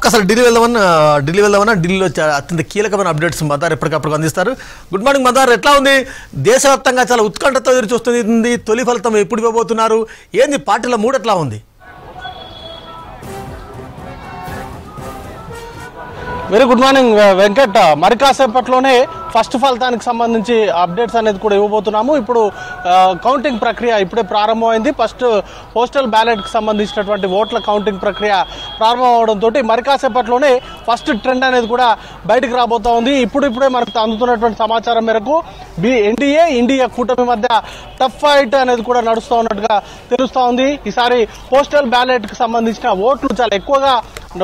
అసలు ఢిల్లీ వెళ్దామన్నా ఢిల్లీలో అత్యంత కీలకమైన అప్డేట్స్ మదార్ ఎప్పటికప్పుడు అందిస్తారు. గుడ్ మార్నింగ్ మదార్, ఎట్లా ఉంది? దేశవ్యాప్తంగా చాలా ఉత్కంఠతో ఎదురు చూస్తుంది. తొలి ఫలితం ఎప్పుడు ఇవ్వబోతున్నారు? ఏంది పార్టీల మూడు ఎట్లా ఉంది? Very good morning Venkat. మరి కాసేపట్లోనే ఫస్ట్ ఫలితానికి సంబంధించి అప్డేట్స్ అనేది కూడా ఇవ్వబోతున్నాము. ఇప్పుడు కౌంటింగ్ ప్రక్రియ ఇప్పుడే ప్రారంభమైంది. ఫస్ట్ పోస్టల్ బ్యాలెట్కి సంబంధించినటువంటి ఓట్ల కౌంటింగ్ ప్రక్రియ ప్రారంభం అవడంతో మరి కాసేపట్లోనే ఫస్ట్ ట్రెండ్ అనేది కూడా బయటకు రాబోతా ఉంది. ఇప్పుడే మనకు అందుతున్నటువంటి సమాచారం మేరకు ఇండియా కూటమి మధ్య టఫ్ ఫైట్ అనేది కూడా నడుస్తూ ఉన్నట్టుగా తెలుస్తూ ఉంది. ఈసారి పోస్టల్ బ్యాలెట్కి సంబంధించిన ఓట్లు చాలా ఎక్కువగా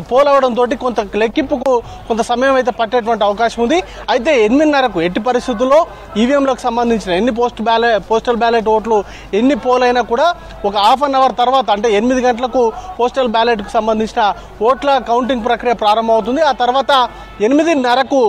పోల్ అవడంతో కొంత లెక్కింపుకు కొంత సమయం అయితే పట్టేటువంటి అవకాశం ఉంది. అయితే 8:30కు ఎట్టి పరిస్థితుల్లో ఈవీఎంలకు సంబంధించిన ఎన్ని పోస్టల్ బ్యాలెట్ ఓట్లు ఎన్ని పోల్ అయినా కూడా ఒక హాఫ్ అన్ అవర్ తర్వాత అంటే 8 గంటలకు పోస్టల్ బ్యాలెట్కు సంబంధించిన ఓట్ల కౌంటింగ్ ప్రక్రియ ప్రారంభమవుతుంది. ఆ తర్వాత 8:30కు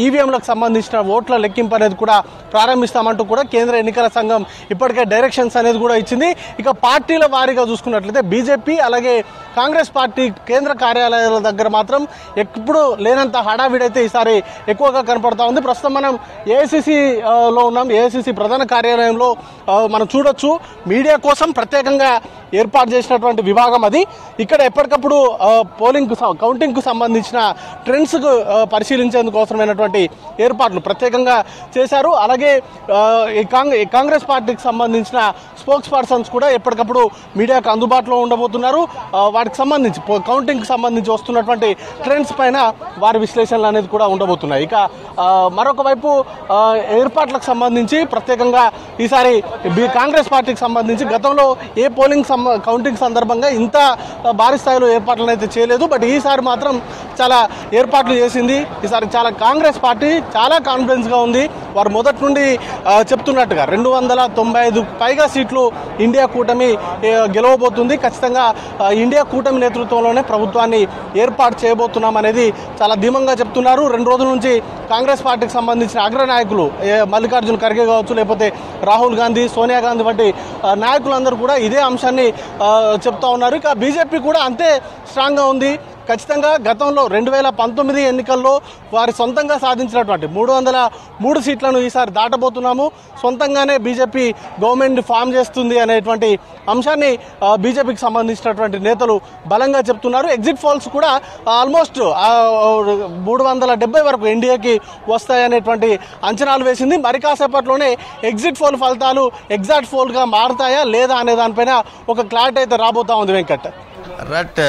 ఈవీఎంలకు సంబంధించిన ఓట్ల లెక్కింపు అనేది కూడా ప్రారంభిస్తామంటూ కూడా కేంద్ర ఎన్నికల సంఘం ఇప్పటికే డైరెక్షన్స్ అనేది కూడా ఇచ్చింది. ఇక పార్టీల వారీగా చూసుకున్నట్లయితే బీజేపీ అలాగే కాంగ్రెస్ పార్టీ కేంద్ర కార్యాలయాల దగ్గర మాత్రం ఎప్పుడు లేనంత హడావిడైతే ఈసారి ఎక్కువగా కనపడతా ఉంది. ప్రస్తుతం మనం ఏఐసిసిలో ఉన్నాం. ఏఐసిసి ప్రధాన కార్యాలయంలో మనం చూడొచ్చు మీడియా కోసం ప్రత్యేకంగా ఏర్పాటు చేసినటువంటి విభాగం అది. ఇక్కడ ఎప్పటికప్పుడు కౌంటింగ్కు సంబంధించిన ట్రెండ్స్ పరిశీలించేందుకు అవసరమైనటువంటి ఏర్పాట్లు ప్రత్యేకంగా చేశారు. అలాగే కాంగ్రెస్ పార్టీకి సంబంధించిన స్పోక్స్ పర్సన్స్ కూడా ఎప్పటికప్పుడు మీడియాకు అందుబాటులో ఉండబోతున్నారు. వాటికి సంబంధించి కౌంటింగ్కి సంబంధించి వస్తున్నటువంటి ట్రెండ్స్ పైన వారి విశ్లేషణలు అనేది కూడా ఉండబోతున్నాయి. ఇక మరొక వైపు ఏర్పాట్లకు సంబంధించి ప్రత్యేకంగా ఈసారి కాంగ్రెస్ పార్టీకి సంబంధించి గతంలో ఏ కౌంటింగ్ సందర్భంగా ఇంత భారీ స్థాయిలో ఏర్పాట్లను అయితే చేయలేదు. బట్ ఈసారి మాత్రం చాలా ఏర్పాట్లు చేసింది. ఈసారి కాంగ్రెస్ పార్టీ చాలా కాన్ఫిడెన్స్గా ఉంది. వారు మొదటి నుండి చెప్తున్నట్టుగా 295 పైగా సీట్లు ఇండియా కూటమి గెలవబోతుంది. ఖచ్చితంగా ఇండియా కూటమి నేతృత్వంలోనే ప్రభుత్వాన్ని ఏర్పాటు చేయబోతున్నాం అనేది చాలా ధీమంగా చెప్తున్నారు. 2 రోజుల నుంచి కాంగ్రెస్ పార్టీకి సంబంధించిన అగ్రనాయకులు మల్లికార్జున ఖర్గే కావచ్చు, లేకపోతే రాహుల్ గాంధీ, సోనియా గాంధీ వంటి నాయకులందరూ కూడా ఇదే అంశాన్ని చెప్తా ఉన్నారు. ఇక బీజేపీ కూడా అంతే స్ట్రాంగ్గా ఉంది. ఖచ్చితంగా గతంలో 2019 ఎన్నికల్లో వారి సొంతంగా సాధించినటువంటి 303 సీట్లను ఈసారి దాటబోతున్నాము, సొంతంగానే బీజేపీ గవర్నమెంట్ ఫామ్ చేస్తుంది అనేటువంటి అంశాన్ని బీజేపీకి సంబంధించినటువంటి నేతలు బలంగా చెప్తున్నారు. ఎగ్జిట్ పోల్స్ కూడా ఆల్మోస్ట్ 370 వరకు ఎన్డీఏకి వస్తాయనేటువంటి అంచనాలు వేసింది. మరి కాసేపట్లోనే ఎగ్జిట్ పోల్ ఫలితాలు ఎగ్జాక్ట్ పోల్గా మారుతాయా లేదా అనే దానిపైన ఒక క్లారిటీ అయితే రాబోతా ఉంది వెంకట్. రైట్.